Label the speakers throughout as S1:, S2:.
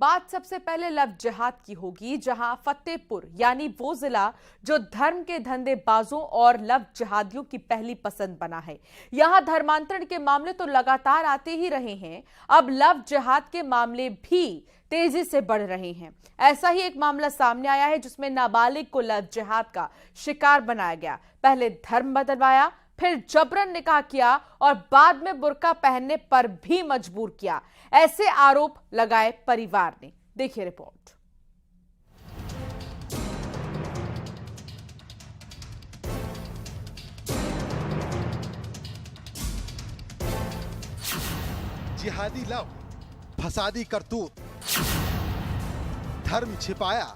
S1: बात सबसे पहले लव जिहाद की होगी, जहां फतेहपुर यानी वो जिला जो धर्म के धंधेबाजों और लव जिहादियों की पहली पसंद बना है। यहां धर्मांतरण के मामले तो लगातार आते ही रहे हैं, अब लव जिहाद के मामले भी तेजी से बढ़ रहे हैं। ऐसा ही एक मामला सामने आया है जिसमें नाबालिग को लव जिहाद का शिकार बनाया गया। पहले धर्म बदलवाया, फिर जबरन निकाह किया और बाद में बुर्का पहनने पर भी मजबूर किया। ऐसे आरोप लगाए परिवार ने। देखिए रिपोर्ट।
S2: जिहादी लव, फसादी करतूत, धर्म छिपाया,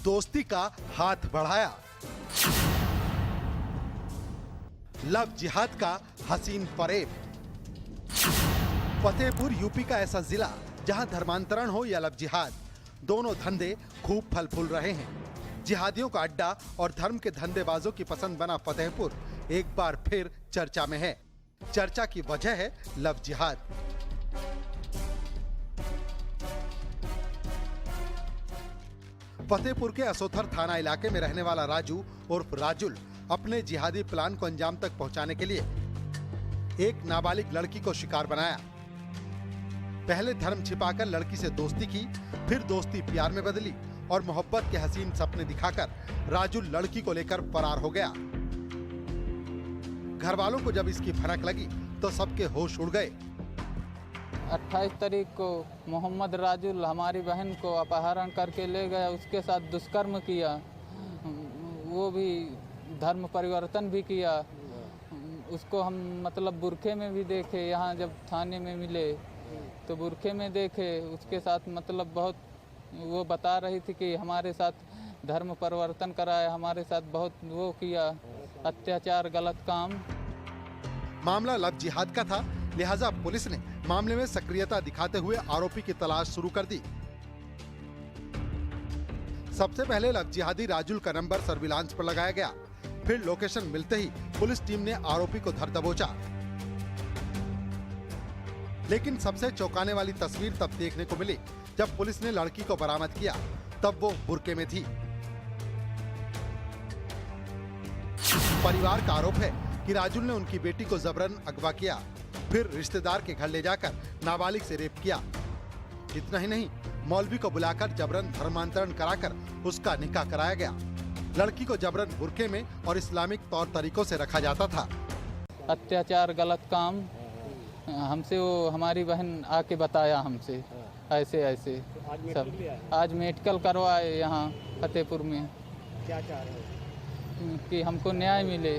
S2: दोस्ती का हाथ बढ़ाया। लव जिहाद का हसीन फरेब। फतेहपुर यूपी का ऐसा जिला जहां धर्मांतरण हो या लव जिहाद, दोनों धंधे खूब फल फूल रहे हैं। जिहादियों का अड्डा और धर्म के धंधेबाजों की पसंद बना फतेहपुर एक बार फिर चर्चा में है। चर्चा की वजह है लव जिहाद। फतेहपुर के असोथर थाना इलाके में रहने वाला राजू उर्फ राजुल अपने जिहादी प्लान को अंजाम तक पहुंचाने के लिए एक नाबालिग लड़की को शिकार बनाया। पहले धर्म छिपाकर लड़की से दोस्ती की, फिर दोस्ती प्यार में बदली और मोहब्बत के हसीन सपने दिखाकर राजुल लड़की को लेकर फरार हो गया। घर वालों को जब इसकी भनक लगी तो सबके होश उड़ गए।
S3: 28 तारीख को मोहम्मद राजुल हमारी बहन को अपहरण करके ले गया, उसके साथ दुष्कर्म किया, वो भी धर्म परिवर्तन भी किया। उसको हम मतलब बुरखे में भी देखे, यहाँ जब थाने में मिले तो बुरखे में देखे, उसके साथ मतलब बहुत वो बता रही थी कि हमारे साथ धर्म परिवर्तन कराया, हमारे साथ बहुत वो किया, अत्याचार, गलत काम।
S2: मामला लव जिहाद का था, लिहाजा पुलिस ने मामले में सक्रियता दिखाते हुए आरोपी की तलाश शुरू कर दी। सबसे पहले लव जिहादी राजुल का नंबर सर्विलांस पर लगाया गया, फिर लोकेशन मिलते ही पुलिस टीम ने आरोपी को धर दबोचा। लेकिन सबसे चौंकाने वाली तस्वीर तब देखने को मिली जब पुलिस ने लड़की को बरामद किया, तब वो बुर्के में थी। परिवार का आरोप है कि राजुल ने उनकी बेटी को जबरन अगवा किया, फिर रिश्तेदार के घर ले जाकर नाबालिग से रेप किया। इतना ही नहीं, मौलवी को बुलाकर जबरन धर्मांतरण कराकर उसका निकाह कराया गया। लड़की को जबरन बुर्के में और इस्लामिक तौर तरीकों से रखा जाता था।
S3: अत्याचार, गलत काम हमसे वो हमारी बहन आके बताया हमसे, ऐसे ऐसे सब। आज मेडिकल करवाए यहाँ फतेहपुर में।
S4: क्या चाह रहे हो?
S3: कि हमको न्याय मिले।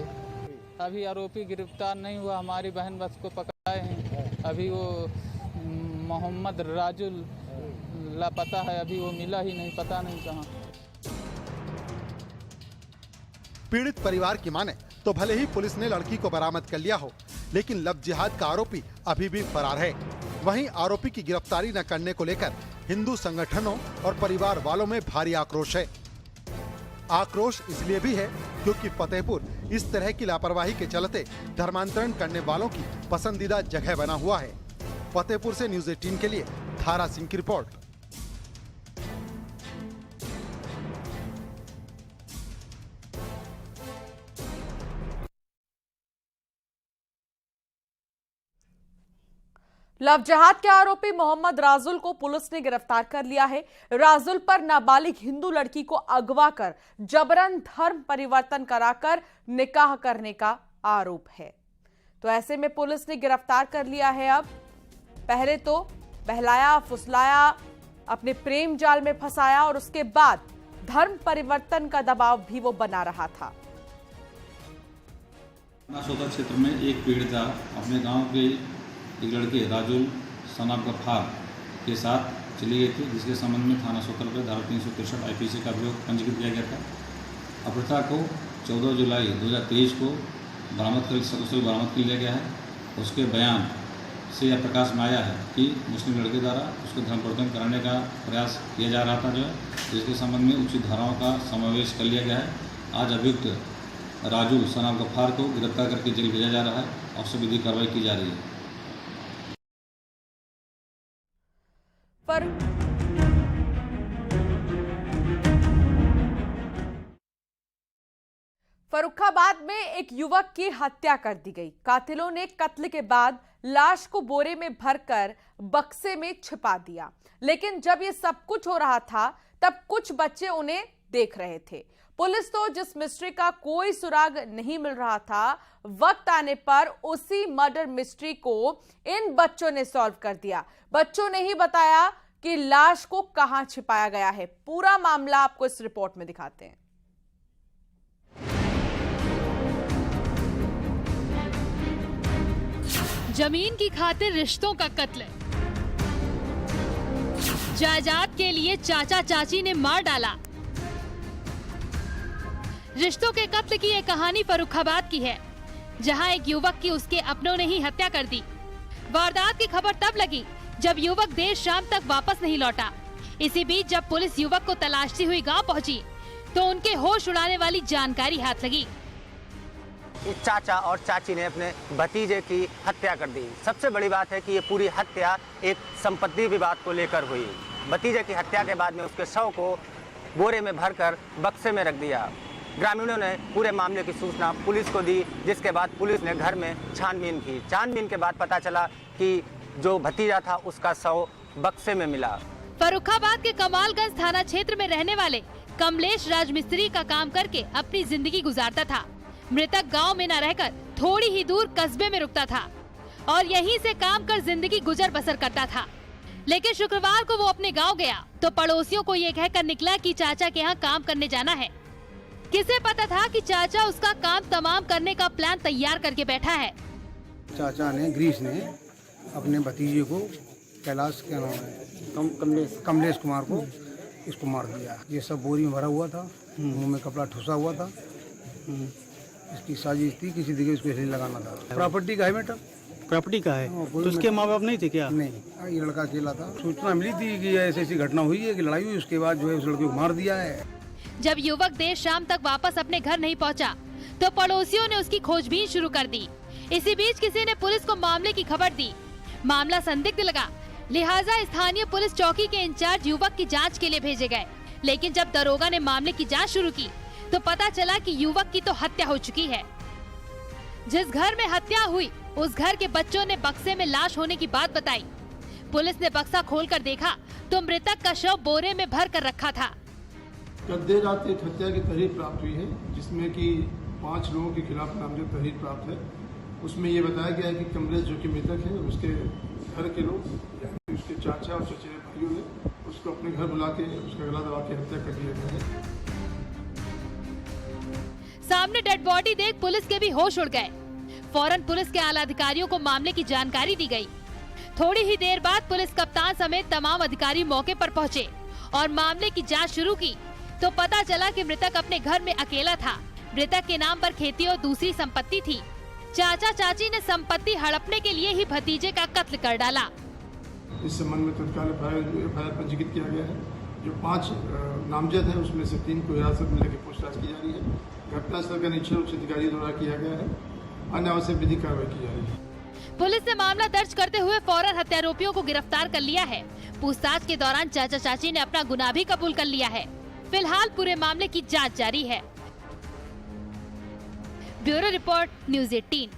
S3: अभी आरोपी गिरफ्तार नहीं हुआ, हमारी बहन बस को पकड़ाए हैं। अभी वो मोहम्मद राजुल लापता है, अभी वो मिला ही नहीं, पता नहीं कहाँ।
S2: पीड़ित परिवार की माने तो भले ही पुलिस ने लड़की को बरामद कर लिया हो, लेकिन लव जिहाद का आरोपी अभी भी फरार है। वहीं आरोपी की गिरफ्तारी न करने को लेकर हिंदू संगठनों और परिवार वालों में भारी आक्रोश है। आक्रोश इसलिए भी है क्योंकि फतेहपुर इस तरह की लापरवाही के चलते धर्मांतरण करने वालों की पसंदीदा जगह बना हुआ है। फतेहपुर से न्यूज़ 18 के लिए धारा सिंह की रिपोर्ट।
S1: लव जिहाद के आरोपी मोहम्मद राजुल को पुलिस ने गिरफ्तार कर लिया है। राजुल पर नाबालिग हिंदू लड़की को अगवा कर जबरन धर्म परिवर्तन कराकर निकाह करने का आरोप है। तो ऐसे में पुलिस ने गिरफ्तार कर लिया है। अब पहले तो बहलाया, फुसलाया, अपने प्रेम जाल में फंसाया और उसके बाद धर्म परिवर्तन का दबाव भी वो बना रहा था।
S5: सोता क्षेत्र में एक पीड़िता अपने गांव के एक लड़के राजुल सनाब गफ्फार के साथ चली गई थी, जिसके संबंध में थाना सोतल पर धारा 363 आईपीसी का अभियोग पंजीकृत किया गया था। अपहृता को 14 जुलाई 2023 को बरामद कर लिया गया है। उसके बयान से यह प्रकाश में आया है कि मुस्लिम लड़के द्वारा उसको धर्म परिवर्तन कराने का प्रयास किया जा रहा था, जिसके संबंध में उचित धाराओं का समावेश कर लिया गया है। आज अभियुक्त राजुल सनाब गफ्फार को गिरफ्तार करके जेल भेजा जा रहा है और उससे विधिक कार्रवाई की जा रही है।
S1: पर फर्रुखाबाद में एक युवक की हत्या कर दी गई। कातिलों ने कत्ल के बाद लाश को बोरे में भरकर बक्से में छिपा दिया। लेकिन जब ये सब कुछ हो रहा था तब कुछ बच्चे उन्हें देख रहे थे। पुलिस तो जिस मिस्ट्री का कोई सुराग नहीं मिल रहा था, वक्त आने पर उसी मर्डर मिस्ट्री को इन बच्चों ने सॉल्व कर दिया। बच्चों ने ही बताया कि लाश को कहां छिपाया गया है। पूरा मामला आपको इस रिपोर्ट में दिखाते हैं।
S6: जमीन की खातिर रिश्तों का कत्ल, जायदाद के लिए चाचा चाची ने मार डाला। रिश्तों के कत्ल की ये कहानी फर्रुखाबाद की है, जहां एक युवक की उसके अपनों ने ही हत्या कर दी। वारदात की खबर तब लगी जब युवक देर शाम तक वापस नहीं लौटा। इसी बीच जब पुलिस युवक को तलाशती हुई गांव पहुंची तो उनके होश उड़ाने वाली जानकारी हाथ लगी।
S7: इस चाचा और चाची ने अपने भतीजे की हत्या कर दी। सबसे बड़ी बात है कि ये पूरी हत्या एक संपत्ति विवाद को लेकर हुई। भतीजे की हत्या के बाद में उसके शव को बोरे में भरकर बक्से में रख दिया। ग्रामीणों ने पूरे मामले की सूचना पुलिस को दी, जिसके बाद पुलिस ने घर में छानबीन की। छानबीन के बाद पता चला कि जो भतीजा था उसका शव बक्से में मिला।
S6: फर्रुखाबाद के कमालगंज थाना क्षेत्र में रहने वाले कमलेश राजमिस्त्री का काम करके अपनी जिंदगी गुजारता था। मृतक गांव में न रहकर थोड़ी ही दूर कस्बे में रुकता था और यहीं से काम कर जिंदगी गुजर बसर करता था। लेकिन शुक्रवार को वो अपने गांव गया तो पड़ोसियों को ये कहकर निकला कि चाचा के यहाँ काम करने जाना है। किसे पता था कि चाचा उसका काम तमाम करने का प्लान तैयार करके बैठा है।
S8: चाचा ने ग्रीस ने अपने भतीजे को कैलाश क्या नाम है कमलेश कुमार को इसको मार दिया। ये सब बोरी में भरा हुआ था, मुंह में कपड़ा ठुसा हुआ था। इसकी साजिश थी, किसी जगह इसको इसलिए लगाना था। प्रॉपर्टी का है बेटा,
S4: प्रॉपर्टी का है। तो उसके माँ बाप नहीं थे क्या?
S8: नहीं, ये लड़का अकेला था। सूचना मिली थी कि ऐसी ऐसी घटना हुई है कि लड़ाई हुई, उसके बाद जो है उस लड़के को मार दिया है।
S6: जब युवक देर शाम तक वापस अपने घर नहीं पहुंचा, तो पड़ोसियों ने उसकी खोजबीन शुरू कर दी। इसी बीच किसी ने पुलिस को मामले की खबर दी। मामला संदिग्ध लगा, लिहाजा स्थानीय पुलिस चौकी के इंचार्ज युवक की जांच के लिए भेजे गए। लेकिन जब दरोगा ने मामले की जांच शुरू की तो पता चला कि युवक की तो हत्या हो चुकी है। जिस घर में हत्या हुई उस घर के बच्चों ने बक्से में लाश होने की बात बताई। पुलिस ने बक्सा खोलकर देखा तो मृतक का शव बोरे में भर कर रखा था।
S9: कल देर रात एक हत्या की तहरीर प्राप्त हुई है, जिसमें कि 5 लोगों के खिलाफ नामजद तहरीर प्राप्त है। उसमें ये बताया गया है कि कमलेश जो कि मृतक है, उसके घर के लोग यानी उसके चाचा और चचेरे भाइयों ने उसको अपने घर बुला के उसका गला दबा के हत्या कर दिया गया है।
S6: सामने डेड बॉडी देख पुलिस के भी होश उड़ गए। फौरन पुलिस के आला अधिकारियों को मामले की जानकारी दी गई। थोड़ी ही देर बाद पुलिस कप्तान समेत तमाम अधिकारी मौके पर पहुंचे और मामले की जांच शुरू की तो पता चला कि मृतक अपने घर में अकेला था। मृतक के नाम पर खेती और दूसरी संपत्ति थी। चाचा चाची ने संपत्ति हड़पने के लिए ही भतीजे का कत्ल कर डाला।
S9: इस संबंध में तत्काल एफआईआर पंजीकृत किया गया है। जो 5 नामजद है उसमें से 3 को हिरासत में लेकर पूछताछ की जा रही है। घटनास्थल का निरीक्षण उच्च अधिकारी द्वारा किया गया है। अन्य आवश्यक विधिक कार्रवाई की जा रही है।
S6: पुलिस ने मामला दर्ज करते हुए फौरन हत्यारोपियों को गिरफ्तार कर लिया है। पूछताछ के दौरान चाचा चाची ने अपना गुनाह भी कबूल कर लिया है। फिलहाल पूरे मामले की जांच जारी है। Bureau report, news 18।